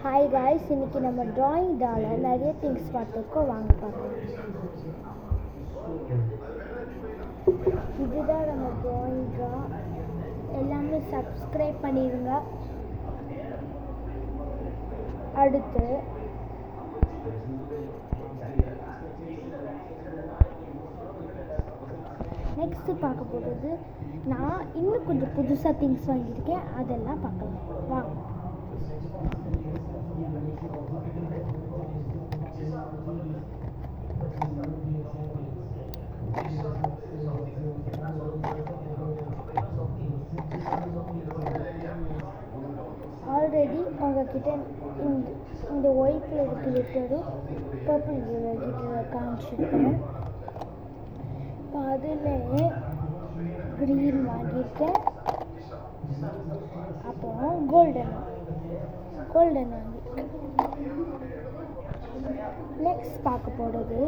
Hi guys, இன்னைக்கு நம்ம drawing டால நிறைய திங்ஸ் பார்த்துருக்கோம். வாங்க பார்க்கலாம். இதுதான் நம்ம டிராயிங் ட்ரா. எல்லாமே சப்ஸ்கிரைப் பண்ணிடுங்க. அடுத்து நெக்ஸ்ட்டு பார்க்க போகிறது, நான் இன்னும் கொஞ்சம் புதுசாக திங்ஸ் வாங்கியிருக்கேன். அதெல்லாம் பார்க்கலாம் வாங்க. ஆல்ரெடி உங்ககிட்ட இந்த ஒயிட்டில் இருக்கிற லிட்டரும் பர்பிள் லிட்டர் காமிச்சிருக்கேன். இப்போ அதில் க்ரீன் வாங்கியிருக்கேன். அப்புறம் கோல்டன் வாங்கியிருக்கேன். நெக்ஸ்ட் பார்க்க போகிறது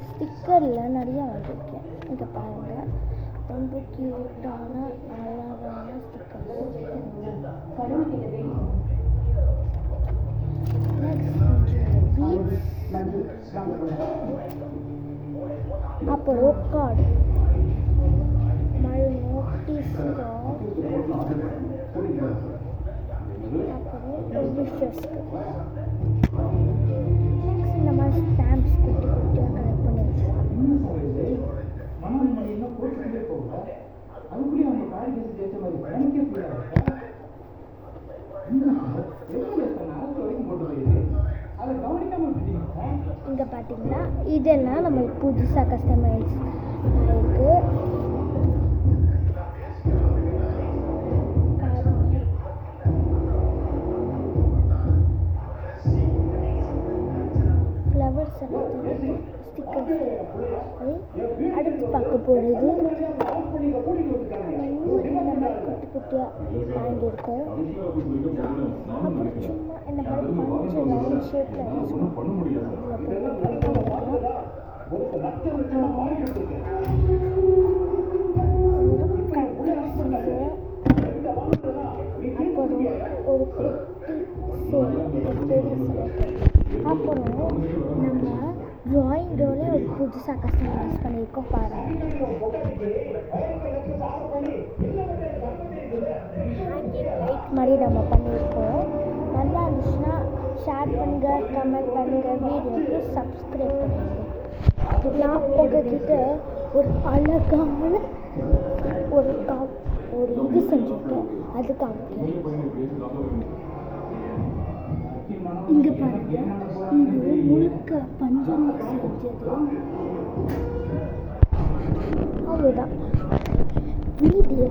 ஸ்டிக்கரில் நிறையா வாங்கியிருக்கேன். இங்கே பாருங்கள், ரொம்ப க்யூட்டான அழகான ஸ்டிக்கர். அப்புறம் கார்டு நோட்டீஸ், அப்புறம் விஷஸ்க்கு. நெக்ஸ்ட் இந்த மாதிரி ஸ்டாம்ப்ஸ் குட்டி குட்டியாக கலெக்ட் பண்ணி வச்சுருக்கேன். இங்கே பார்த்தீங்கன்னா இதெல்லாம் நம்ம புதுசாக கஸ்டமைஸ் ஆகிருக்கு. ஃப்ளவர்ஸ் எல்லாம் ஸ்டிக்கர்ஸ். அடுத்து பார்க்க போகிறது, நம்ம குட்டி குட்டியாக வாங்கியிருக்கோம். அப்புறம் சும்மா இந்த மாதிரி பஞ்சு ரவுண்ட் ஷேப்பில் அப்புறம் ஒரு குட்டி அப்புறம் நம்ம டிராயிங் ரோல ஒரு புதுசாக கஸ்டமைஸ் பண்ணியிருக்கோம். பாருங்கள், லைட் மாதிரி நம்ம பண்ணியிருக்கோம். நல்லா இருந்துச்சுன்னா ஷேர் பண்ணுங்கள், கமெண்ட் பண்ணுங்கள், வீடியோக்கு சப்ஸ்கிரைப் பண்ணுங்கள். நான் உங்ககிட்ட ஒரு அழகான ஒரு இது செஞ்சுருக்கேன். அதுக்காக இங்கே பாருங்க, இது முழுக்க பஞ்சம் செஞ்சது. அவ்வளோதான். வீடியோ